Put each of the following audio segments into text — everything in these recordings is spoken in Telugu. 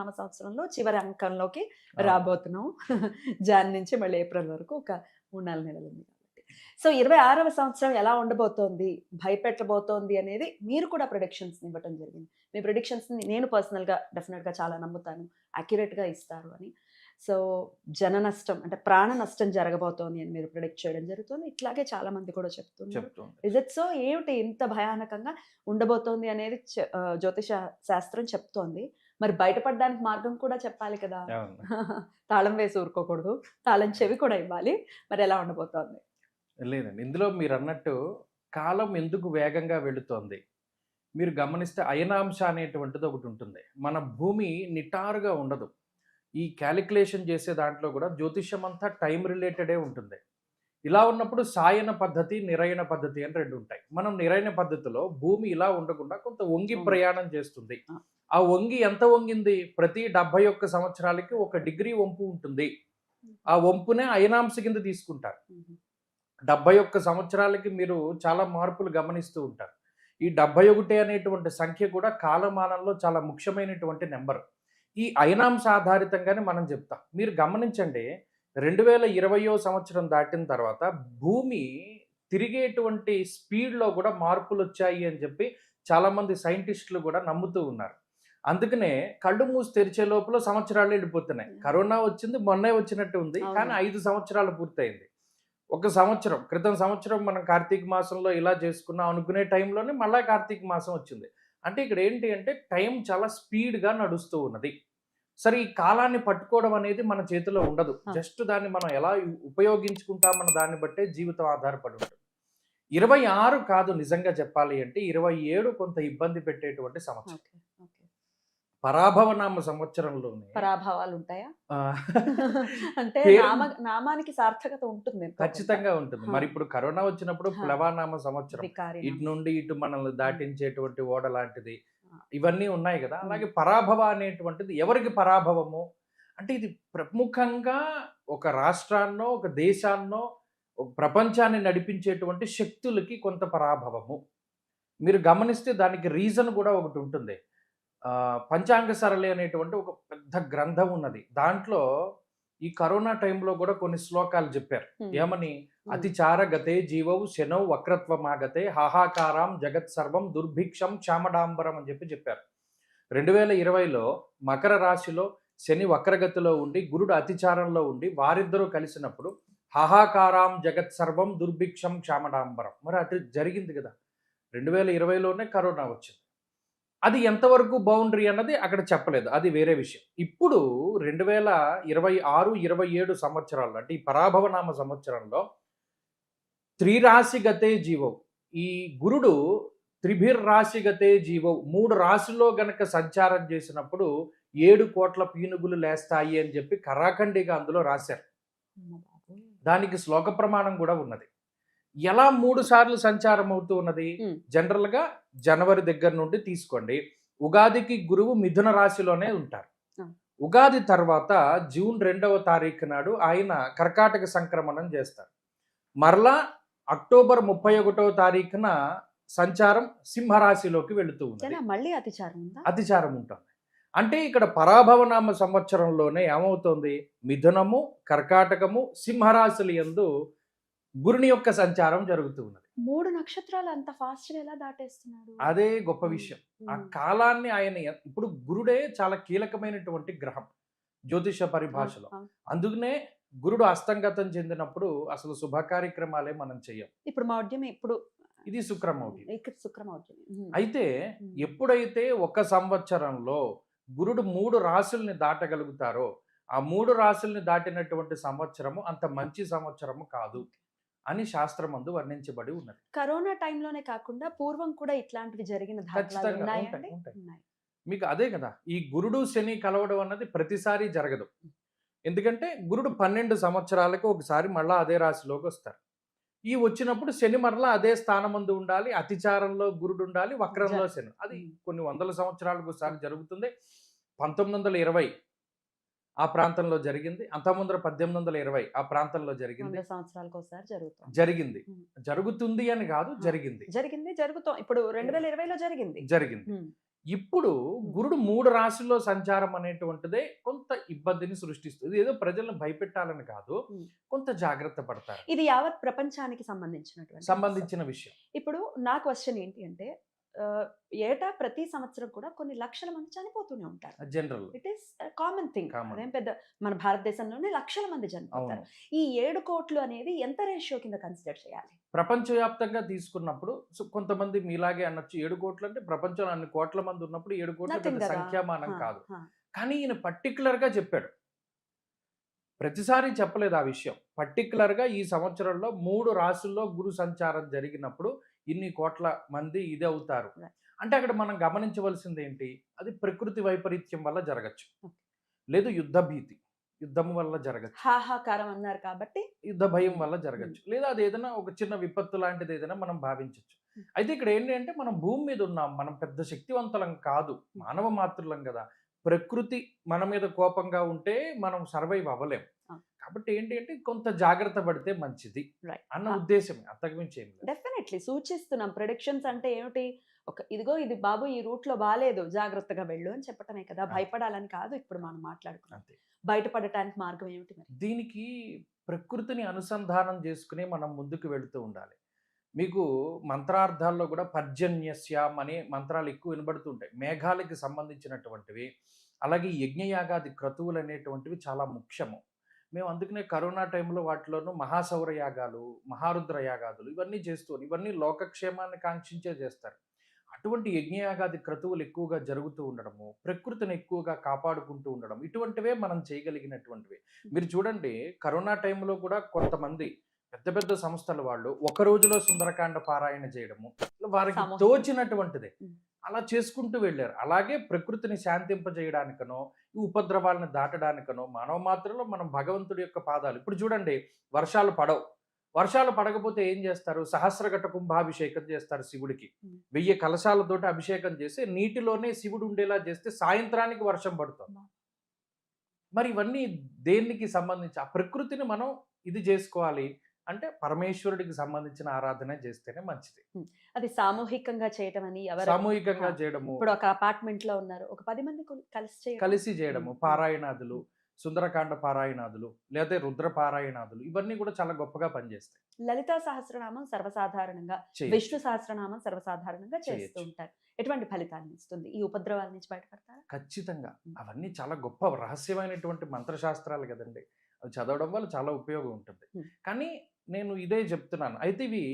నామ సంవత్సరంలో చివరి అంకంలోకి అవును. రాబోతున్నాం. జాన్ నుంచి మళ్ళీ ఏప్రిల్ వరకు ఒక 3, 4 నెలలుంది కాబట్టి. సో, 26వ సంవత్సరం ఎలా ఉండబోతోంది, భయపెట్టబోతోంది అనేది మీరు కూడా ప్రిడిక్షన్స్‌ని ఇవ్వటం జరిగింది. మీ ప్రిడిక్షన్స్‌ని నేను పర్సనల్‌గా డెఫినిట్‌గా చాలా నమ్ముతాను. యాక్యురేట్‌గా ఇస్తారు అని. సో, జన నష్టం అంటే ప్రాణ నష్టం జరగబోతోంది అని మీరు ప్రిడిక్ట్ చేయడం జరుగుతుంది. ఇట్లాగే చాలా మంది కూడా చెప్తున్నారు. చెప్తుంది. Is it so? ఏమిటి ఇంత భయానకంగా ఉండబోతోంది అనేది జ్యోతిష శాస్త్రం చెప్తోంది. మరి బయటపడడానికి మార్గం కూడా చెప్పాలి కదా! అవును. తాళం వేసి ఊరుకోకూడదు. తాళం చెవి కూడా ఇవ్వాలి. మరెలా ఉండబోతోంది? లేదండి. ఇందులో మీరన్నట్టు కాలం ఎందుకు వేగంగా వెళుతోంది? మీరు గమనిస్తే అయనాంశ అనేటువంటిది ఒకటుంటుంది. మన భూమి నిటారుగా ఉండదు. ఈ కాలిక్యులేషన్ చేసే దాంట్లో గూడా జ్యోతిష్యం అంతా టైమ్ రిలేటెడే ఉంటుంది. ఇలా ఉన్నప్పుడు సాయన పద్ధతి, నిరయన పద్ధతి అని 2 ఉంటాయి. మనం నిరయన పద్ధతిలో భూమి ఇలా ఉండకుండా కొంత వంగి అవును. ప్రయాణం చేస్తుంది. ఆ! ఆ వంగి ఎంత వంగింది? ప్రతి 71 సంవత్సరాలకి 1 డిగ్రీ వంపు ఉంటుంది. ఆ వంపునే అయనాంశ కింద తీసుకుంటారు. హుహు. 71 సంవత్సరాలకి మీరు చాలా మార్పులు గమనిస్తూ ఉంటారు. ఈ 71 అనేటువంటి సంఖ్య కూడా కాలమానంలో చాలా ముఖ్యమైనటువంటి నంబర్. ఈ అయనాంశ ఆధారితంగానే మనం చెప్తాం. మీరు గమనించండి 2020 సంవత్సరం దాటిన తర్వాత భూమి తిరిగేటువంటి స్పీడ్‌లో కూడా మార్పులొచ్చాయి అని చెప్పి చాలామంది సైంటిస్టులు కూడా నమ్ముతూ ఉన్నారు. అందుకనే కళ్ళు మూసి తెరిచే లోపల సంవత్సరాలు ఎళ్ళిపోతున్నాయి. యాహ్! కరోనా వచ్చింది మొన్నే వచ్చినట్టు ఉంది. కానీ అవును. 5 సంవత్సరాలు పూర్తయింది. ఒక సంవత్సరం, క్రితం సంవత్సరం మనం కార్తీక మాసంలో ఇలా చేసుకున్నాం అనుకునే టైంలోనే మళ్ళా కార్తీక మాసం వచ్చింది. అంటే ఇక్కడ ఏంటి అంటే టైం చాలా స్పీడ్‌గా నడుస్తూ ఉన్నది. సరే ఈ కాలాన్ని పట్టుకోవడం అనేది మన చేతిలో ఉండదు. ఆ! జస్ట్ దాన్ని మనం ఎలా ఉపయోగించుకుంటామన్న దాన్ని బట్టే జీవితం ఆధారపడి ఉంటుంది. 26 కాదు నిజంగా చెప్పాలి అంటే 27 కొంత ఇబ్బంది పెట్టేటువంటి సంవత్సరం. ఓకే. ఓకే. పరాభవనామ సంవత్సరంలోనే పరాభవాలుంటాయా? ఆహ్, అంటే పేరు నామానికి సార్థకత ఉంటుంది ఎంతో కొంత. ఖచ్చితంగా ఉంటుంది. ఆ! మరిప్పుడు కరోనా వచ్చినప్పుడు ఆ! ప్లవానామ సంవత్సరం. వికారి ఇటు నామం. నుండి ఇటు మనల్ని హ్మ్. దాటించేటువంటి ఓడ లాంటిది. ఆ! ఇవన్నీ ఉన్నాయి గదా! హ్మ్. అలాగే పరాభవ అనేటువంటిది ఎవరికి పరాభవము? అంటే ఇది ప్రముఖంగా ఒక రాష్ట్రాన్నో, ఒక దేశాన్నో, ఒక ప్రపంచాన్ని నడిపించేటువంటి శక్తులకి కొంత పరాభవము. మీరు గమనిస్తే దానికి రీజన్ గూడా ఒకటుంటుంది. పంచాంగ సరళి అనేటువంటి ఒక పెద్ద గ్రంథం ఉన్నది. దాంట్లో ఈ కరోనా టైంలో గూడా కొన్ని శ్లోకాలు జెప్పారు. హ్మ్. ఏమని? హ్మ్. అతిచార గతే జీవౌ శనౌ వక్రత్వమాగతే హాహాకారం జగత్ సర్వం దుర్భిక్షం క్షామడాంబరం అని చెప్పారు. 2020లో మకర రాశిలో శని వక్రగతిలో ఉండి, గురుడు అతిచారంలో ఉండి, వారిద్దరూ కలిసినప్పుడు హాహాకారాం జగత్ సర్వం దుర్భిక్షం క్షామడాంబరం. మరి అటు జరిగింది గదా! 2020లోనే కరోనా వచ్చింది. అది ఎంతవరకు బౌండరీ అన్నది అక్కడ చెప్పలేదు. అది వేరే విషయం. ఇప్పుడు 2026, 27 సంవత్సరాల్లో అంటే ఈ పరాభవనామ సంవత్సరంలో త్రిరాశిగతే జీవౌ. ఈ గురుడు త్రిభిర్రాశిగతే జీవౌ. 3 రాశుల్లో గనక సంచారం చేసినప్పుడు 7,00,00,000 పీనుగులు లేస్తాయి అని చెప్పి కరాఖండిగా అందులో రాశారు. అమ్మ బాబోయ్! దానికి శ్లోక ప్రమాణం గూడా ఉన్నది. ఎలా 3 సార్లు సంచారం అవుతూ ఉన్నది? హ్మ్. జనరల్‌గా జనవరి దగ్గర నుండి తీసుకోండి. ఉగాదికి గురువు మిథున రాశిలోనే ఉంటారు. ఆ! ఉగాది తర్వాత జూన్ 2వ తారీఖు నాడు ఆయన కర్కాటక సంక్రమణం చేస్తారు. మరలా అక్టోబర్ 31వ తారీఖున సంచారం సింహరాశిలోకి వెళుతూ ఉన్నది. అంతేనా? మళ్ళీ అతిచారం ఉందా? అతిచారం ఉంటుంది. అంటే ఇక్కడ పరాభవనామ సంవత్సరంలోనే ఏమవుతోంది? మిథునము, కర్కాటకము, సింహరాశుల యందు గురుని యొక్క సంచారం జరుగుతూ ఉన్నది. 3 నక్షత్రాలు అంత ఫాస్ట్‌గా ఎలా దాటేస్తున్నాడు? అదే గొప్ప హ్మ్. విషయం. ఆ హ్మ్. కాలాన్ని ఆయన ఇప్పుడు గురుడే చాలా కీలకమైనటువంటి గ్రహం జ్యోతిష ఆ! పరిభాషలో. ఆ! అందుకనే గురుడు అస్తంగతం చెందినప్పుడు అసలు శుభ కార్యక్రమాలే మనం చెయ్యం. ఇప్పుడు మౌఢ్యం ఇప్పుడు ఇది శుక్రమౌఢి. ఇక్కడ శుక్రమౌఢ్యం. హ్మ్. అయితే హ్మ్. ఎప్పుడైతే ఒక సంవత్సరంలో గురుడు 3 రాశుల్ని దాటగలుగుతారో, ఆ 3 రాశుల్ని దాటినటువంటి సంవత్సరము అంత మంచి సంవత్సరము కాదు అని శాస్త్రమందు వర్ణించబడి ఉన్నది. కరోనా టైంలోనే కాకుండా పూర్వం కూడా ఇట్లాంటివి జరిగిన దాఖలాలు ఖచ్చితంగా ఉన్నాయా ఉంటాయి. అండి? ఉంటాయి. ఉన్నాయి. మీకు అదే కదా! ఈ గురుడు, శని కలవడం అన్నది ప్రతిసారి జరగదు. ఎందుకంటే గురుడు 12 సంవత్సరాలకు ఒకసారి మళ్ళా అదే రాశిలోకొస్తారు. ఈ వచ్చినప్పుడు శని మరలా అదే స్థానమందు ఉండాలి. అతిచారంలో గురుడుండాలి. వక్రంలో శని. అది హ్మ్. కొన్ని వందల సంవత్సరాలకోసారి జరుగుతుంది. 1920 ఆ ప్రాంతంలో జరిగింది. అంతకుముందర 1820 ఆ ప్రాంతంలో జరిగింది. 100 సంవత్సరాలకోసారి జరుగుతోంది. జరిగింది. హ్మ్. జరుగుతుంది అని గాదు ఆ! జరిగింది. జరిగింది. ఇప్పుడు 2020లో జరిగింది. జరిగింది. హ్మ్. ఇప్పుడు గురుడు 3 రాశుల్లో సంచారం అనేటువంటిదే కొంత ఇబ్బందిని సృష్టిస్తుంది. ఏదో ప్రజలను భయపెట్టాలని కాదు. ఉమ్. కొంత జాగ్రత్త పడతారు. ఇది యావత్ ప్రపంచానికి సంబంధించినటువంటి అంశం. సంబంధించిన విషయం. ఇప్పుడు నా క్వశ్చన్ ఏంటి అంటే ఏటా ప్రతి సంవత్సరం కూడా కొన్ని లక్షల మంది చనిపోతూనే ఉంటారు. General. It is common thing. Common. అదేం పెద్ద మన భారతదేశంలోనే లక్షల మంది చనిపోతారు. అవును. ఈ 7 కోట్లు అనేది ఎంత రేషియో కింద కన్సిడర్ చేయాలి? ప్రపంచవ్యాప్తంగా తీసుకున్నప్పుడు కొంతమంది మీలాగే అనొచ్చు 7 కోట్లు అంటే ప్రపంచంలో అన్ని కోట్ల మంది ఉన్నప్పుడు 7 కోట్లు Nothing పెద్ద కదా. సంఖ్యామానం హా, కాదు. హా. కానీ ఈయన పర్టికులర్గా చెప్పాడు. ప్రతిసారి చెప్పలేదు ఆ విషయం. పర్టికులర్గా ఈ సంవత్సరంలో 3 రాశుల్లో గురు సంచారం జరిగినప్పుడు ఇన్ని కోట్ల మంది ఇది అవుతారు. Right. అంటే అక్కడ మనం గమనించవలసింది ఏంటి? అది ప్రకృతి వైపరీత్యం వల్ల జరగచ్చు. Okay. లేదు యుద్ధ భీతి, యుద్ధం వల్ల జరగచ్చు. హాహాకారం అన్నారు కాబట్టి యుద్ధ భయం వల్ల జరగచ్చు. లేదా అది ఏదైనా ఒక చిన్న విపత్తు లాంటిది ఏదైనా మనం భావించవచ్చు. అయితే ఇక్కడ ఏంటి అంటే మనం భూమి మీద ఉన్నాం. మనం పెద్ద శక్తివంతులం కాదు. మానవ మాతృలం కదా. ప్రకృతి మన మీద కోపంగా ఉంటే మనం సర్వైవ్ అవ్వలేం. కాబట్టి ఏంటి అంటే కొంత జాగ్రత్త పడితే మంచిది Right. అన్న ఉద్దేశమే. అంతకుమించి ఏం లేదు. డెఫినెట్లీ సూచిస్తున్నాం. ప్రొడిక్షన్స్ అంటే ఏమిటి? ఇదిగో ఇది బాబు ఈ రూట్ లో బాలేదు, జాగ్రత్తగా వెళ్ళు అని చెప్పటమే కదా. భయపడాలని కాదు ఇప్పుడు మనం మాట్లాడుకున్నాం. అంతే. బయటపడటానికి మార్గం ఏమిటి మరి? దీనికి ప్రకృతిని అనుసంధానం చేసుకుని మనం ముందుకు వెళుతూ ఉండాలి. మీకు మంత్రార్థాల్లో కూడా పర్జన్యస్యాం అనే మంత్రాలు ఎక్కువ వినబడుతుంటాయి. మేఘాలకి సంబంధించినటువంటివి. అలాగే యజ్ఞయాగాది క్రతువులు అనేటువంటివి చాలా ముఖ్యము. మేము అందుకనే కరోనా టైంలో వాటిలోనూ మహాసౌర యాగాలు, మహారుద్ర యాగాదులు ఇవన్నీ ఇవన్నీ లోకక్షేమాన్ని కాంక్షించే చేస్తారు. అటువంటి యజ్ఞయాగాది క్రతువులు ఎక్కువగా జరుగుతూ ఉండడము, ప్రకృతిని ఎక్కువగా కాపాడుకుంటూ ఉండడం, ఇటువంటివే మనం చేయగలిగినటువంటివి. మీరు చూడండి కరోనా టైంలో కూడా కొంతమంది పెద్ద పెద్ద సంస్థల వాళ్ళు ఒక రోజులో సుందరకాండ పారాయణ చేయడము వారికి సామూహిక. తోచినటువంటిదే ఉమ్. అలా చేసుకుంటూ వెళ్ళారు. అలాగే ప్రకృతిని శాంతింపజేయడానికనో ఈ ఉపద్రవాలను దాటడానికనో మానవ మాత్రలో మనం భగవంతుడి యొక్క పాదాలు. ఇప్పుడు చూడండి వర్షాలు పడవు. వర్షాలు పడకపోతే ఏం చేస్తారు? సహస్రఘట కుంభాభిషేకం చేస్తారు శివుడికి. 1000 కలశాలతోటి అభిషేకం చేసి నీటిలోనే శివుడు ఉండేలా చేస్తే సాయంత్రానికి వర్షం పడుతుంది. మరి ఇవన్నీ దేనికి సంబంధించి? ఆ ప్రకృతిని మనం ఇది చేసుకోవాలి అంటే పరమేశ్వరుడికి సంబంధించిన ఆరాధన చేస్తేనే మంచిది. అది సామూహికంగా చేయటం అని ఎవరు సామూహికంగా చేయడము, ఇప్పుడు ఒక అపార్ట్మెంట్ లో ఉన్నారు, ఒక 10 మంది కలిసి చేయడము, పారాయణాదులు, సుందరకాండ పారాయణాదులు లేదా రుద్ర పారాయణాదులు ఇవన్నీ కూడా చాలా గొప్పగా పనిచేస్తాయి. లలితా సహస్రనామం సర్వసాధారణంగా, చేయొచ్చు. విష్ణు సహస్రనామం సర్వసాధారణంగా చేస్తూ చేయొచ్చు. ఉంటారు. ఎటువంటి ఫలితాన్ని ఇస్తుంది? ఈ ఉపద్రవాల నుంచి బయటపడతారా? ఖచ్చితంగా అవన్నీ చాలా గొప్ప రహస్యమైనటువంటి మంత్రశాస్త్రాలు కదండి. అవి చదవడం వల్ల చాలా ఉపయోగం ఉంటుంది. కానీ నేను ఇదే చెప్తున్నాను. అయితే ఇవి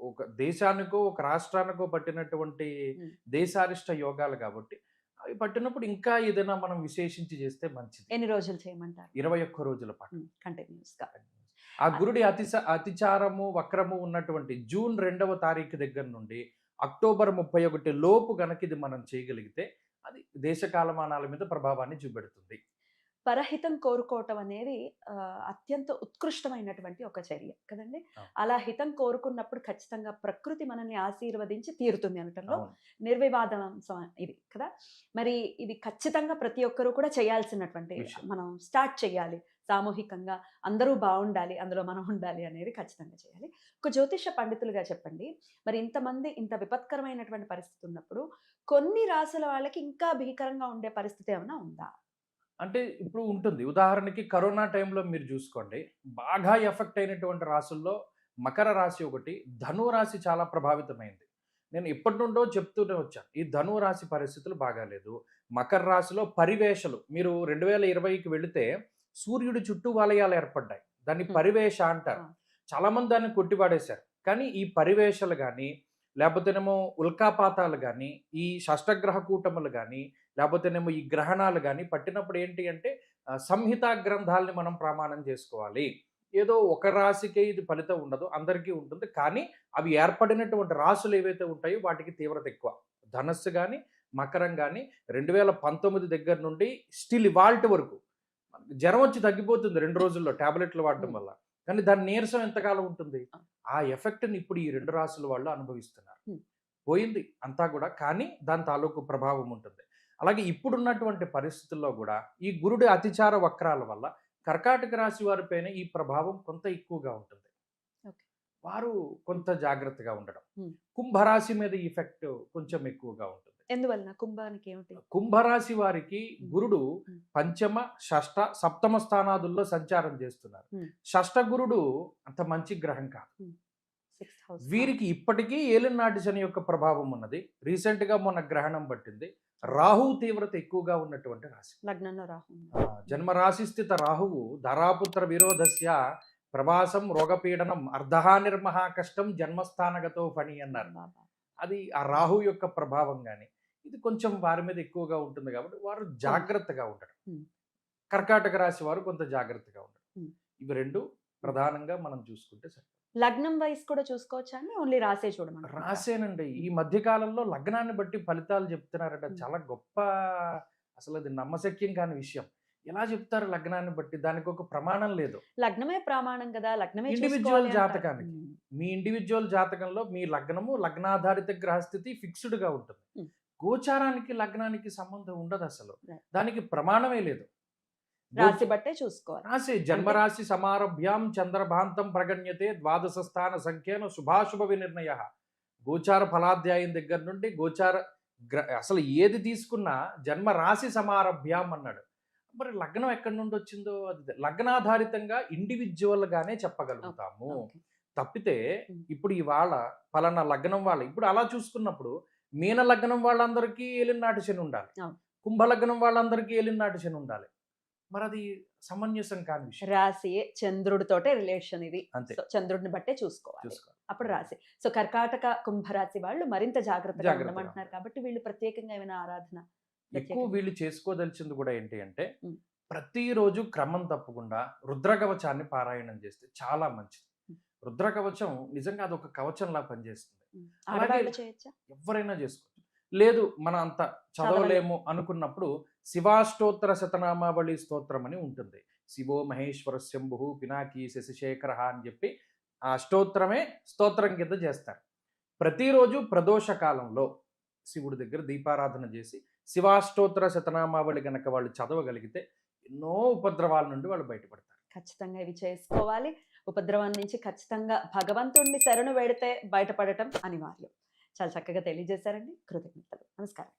ఒక దేశానికో ఒక రాష్ట్రానికో పట్టినటువంటి దేశారిష్ట యోగాలు కాబట్టి అవి పట్టినప్పుడు ఇంకా ఏదైనా మనం విశేషించి చేస్తే మంచిది. ఎన్ని రోజులు చేయమంటారు? 21 రోజుల పాటు కంటిన్యూస్ గా. ఆ గురుడి అతిచారము వక్రము ఉన్నటువంటి జూన్ 2వ తారీఖు దగ్గర నుండి అక్టోబర్ 31 లోపు గనక ఇది మనం చేయగలిగితే అది దేశ కాలమానాల మీద ప్రభావాన్ని చూపెడుతుంది. పరహితం కోరుకోవటం అనేది అత్యంత ఉత్కృష్టమైనటువంటి ఒక చర్య కదండి. అలా హితం కోరుకున్నప్పుడు ఖచ్చితంగా ప్రకృతి మనల్ని ఆశీర్వదించి తీరుతుంది అనటంలో నిర్వివాదం ఇది కదా. మరి ఇది ఖచ్చితంగా ప్రతి ఒక్కరూ కూడా చేయాల్సినటువంటి మనం స్టార్ట్ చేయాలి. సామూహికంగా అందరూ బాగుండాలి, అందులో మనం ఉండాలి అనేది ఖచ్చితంగా చేయాలి. ఒక జ్యోతిష పండితులుగా చెప్పండి, మరి ఇంతమంది ఇంత విపత్కరమైనటువంటి పరిస్థితి ఉన్నప్పుడు కొన్ని రాసుల వాళ్ళకి ఇంకా భీకరంగా ఉండే పరిస్థితి ఏమైనా ఉందా? అంటే ఇప్పుడు ఉంటుంది. ఉదాహరణకి కరోనా టైంలో మీరు చూసుకోండి, బాగా ఎఫెక్ట్ అయినటువంటి రాసుల్లో మకర రాశి ఒకటి, ధను రాశి చాలా ప్రభావితమైంది. నేను ఎప్పటి నుండో చెప్తూనే వచ్చాను, ఈ ధను రాశి పరిస్థితులు బాగాలేదు. మకర రాశిలో పరివేషలు, మీరు 2020కి వెళితే సూర్యుడి చుట్టూ వలయాలు ఏర్పడ్డాయి. దాన్ని పరివేష అంటారు. చాలా మంది దాన్ని కొట్టిపాడేశారు. కానీ ఈ పరివేషలు కానీ లేకపోతేనేమో ఉల్కాపాతాలు కానీ ఈ షష్టగ్రహ కూటములు కానీ లేకపోతేనేమో ఈ గ్రహణాలు కానీ పట్టినప్పుడు ఏంటి అంటే సంహితా గ్రంథాలని మనం ప్రమాణం చేసుకోవాలి. ఏదో ఒక రాశికే ఇది ఫలితం ఉండదు, అందరికీ ఉంటుంది. కానీ అవి ఏర్పడినటువంటి రాశులు ఏవైతే ఉంటాయో వాటికి తీవ్రత ఎక్కువ. ధనస్సు కానీ మకరం కానీ 2019 దగ్గర నుండి స్టిల్ ఇవాల్టి వరకు జ్వరం వచ్చి తగ్గిపోతుంది 2 రోజుల్లో టాబ్లెట్లు వాడడం వల్ల. కానీ దాని నీరసం ఎంతకాలం ఉంటుంది? ఆ ఎఫెక్ట్ని ఇప్పుడు ఈ 2 రాశుల వాళ్ళు అనుభవిస్తున్నారు. పోయింది అంతా కూడా, కానీ దాని తాలూకు ప్రభావం ఉంటుంది. అలాగే ఇప్పుడున్నటువంటి పరిస్థితుల్లో కూడా ఈ గురుడి అతిచార వక్రాల వల్ల కర్కాటక రాశి వారిపైన ఈ ప్రభావం కొంత ఎక్కువగా ఉంటుంది. వారు కొంత జాగ్రత్తగా ఉండడం. కుంభరాశి మీద ఎఫెక్ట్ కొంచెం ఎక్కువగా ఉంటుంది. ఎందువలన కుంభానికి ఏమిటి? కుంభరాశి వారికి గురుడు ఉమ్. పంచమ, షష్ఠ, సప్తమ స్థానాదుల్లో సంచారం చేస్తున్నారు. ఉమ్. షష్ఠ గురుడు అంత మంచి గ్రహం కాదు. 6th house. వీరికి ఇప్పటికీ ఏలినాటి శని యొక్క ప్రభావం ఉన్నది. రీసెంట్ గా మొన్న గ్రహణం పట్టింది. రాహు తీవ్రత ఎక్కువగా ఉన్నటువంటి రాశి. లగ్నంలో రాహు ఉంది. జన్మరాశి స్థిత రాహువు ధరాపుత్ర విరోధస్య ప్రభాసం రోగపీడనం అర్ధహానిర్మహా కష్టం జన్మస్థానగతో ఫణి అన్నారు. బాబా. అది ఆ రాహు యొక్క ప్రభావం కానీ ఇది కొంచెం వారి మీద ఎక్కువగా ఉంటుంది కాబట్టి వారు జాగ్రత్తగా ఉండడం. ఉమ్. కర్కాటక రాశి వారు కొంత జాగ్రత్తగా ఉండడం. ఉమ్. ఇవి రెండు ప్రధానంగా మనం చూసుకుంటే సరే. లగ్నం వయసు కూడా చూసుకోవచ్చా అండి? ఓన్లీ రాసే చూడమంటారా? రాసేనండి. ఈ మధ్య కాలంలో లగ్నాన్ని బట్టి ఫలితాలు చెప్తున్నారట. చాలా గొప్ప, అసలు అది నమ్మశక్యం కాని విషయం. ఎలా చెప్తారు లగ్నాన్ని బట్టి? దానికి ఒక ప్రమాణం లేదు. లగ్నమే ప్రమాణం కదా, లగ్నమే ఇండివిజువల్ చూసుకోవాలి అంటారు. జాతకానికి మీ ఇండివిజువల్ జాతకంలో మీ లగ్నము లగ్నాధారిత గ్రహస్థితి ఫిక్స్డ్ గా ఉంటుంది. ఉమ్. గోచారానికి లగ్నానికి సంబంధం ఉండదు అసలు. Right. దానికి ప్రమాణమే లేదు. రాశి బట్టే చూసుకోవాలి. రాశి జన్మరాశి సమారభ్యాం చంద్రభాంతం ప్రగణ్యతే ద్వాదశ స్థాన సంఖ్యను శుభాశుభ వినిర్ణయ. గోచార ఫలాధ్యాయం దగ్గర నుండి గోచార అసలు ఏది తీసుకున్నా జన్మరాశి సమారభ్యాం అన్నాడు. మరి లగ్నం ఎక్కడి నుండి వచ్చిందో అది లగ్నాధారితంగా ఇండివిజువల్ గానే చెప్పగలుగుతాము. Okay. తప్పితే Mm. ఇప్పుడు ఇవాళ ఫలానా లగ్నం వాళ్ళ ఇప్పుడు అలా చూసుకున్నప్పుడు మీన లగ్నం వాళ్ళందరికీ ఏలినాటి శని ఉండాలి. అవును. కుంభ లగ్నం వాళ్ళందరికీ ఏలినాటి శని ఉండాలి. మరి అది సమంజసం కాని విషయం. రాశి చంద్రుడితోటే రిలేషన్ ఇది. అంతే. So, చంద్రుడిని బట్టే చూసుకోవాలి. చూసుకో. అప్పుడు రాశి. సో కర్కాటక కుంభరాశి వాళ్ళు మరింత జాగ్రత్తగా జాగ్రత్తగా ఉండమంటున్నారు కాబట్టి వీళ్ళు ప్రత్యేకంగా ఏమైనా ఆరాధన ఎక్కువ ప్రత్యేకంగా? వీళ్ళు చేసుకోదలిచింది కూడా ఏంటి అంటే ఉమ్. ప్రతిరోజు క్రమం తప్పకుండా రుద్రకవచాన్ని పారాయణం చేస్తే చాలా మంచిది. ఉమ్. రుద్రకవచం నిజంగా అదొక కవచంలా పనిచేస్తుంది. ఆడవాళ్ళు చేయొచ్చా? ఎవరైనా చేసుకోవచ్చు. లేదు మనం అంత చదవలేము అనుకున్నప్పుడు శివాష్టోత్తర శతనామావళి స్తోత్రం అని ఉంటుంది. శివో మహేశ్వర శంభు పినాకీ శశిశేఖర అని చెప్పి ఆ స్తోత్రమే స్తోత్రం కింద చేస్తారు. ప్రతిరోజు ప్రదోష కాలంలో శివుడి దగ్గర దీపారాధన చేసి శివాష్టోత్తర శతనామావళి గనక వాళ్ళు చదవగలిగితే ఎన్నో ఉపద్రవాల నుండి వాళ్ళు బయటపడతారు. ఖచ్చితంగా ఇవి చేసుకోవాలి. ఉపద్రవం నుంచి ఖచ్చితంగా భగవంతుడిని శరణు వేడితే బయటపడటం అనివార్యం. చాలా చక్కగా తెలియజేశారండి. కృతజ్ఞతలు. నమస్కారం.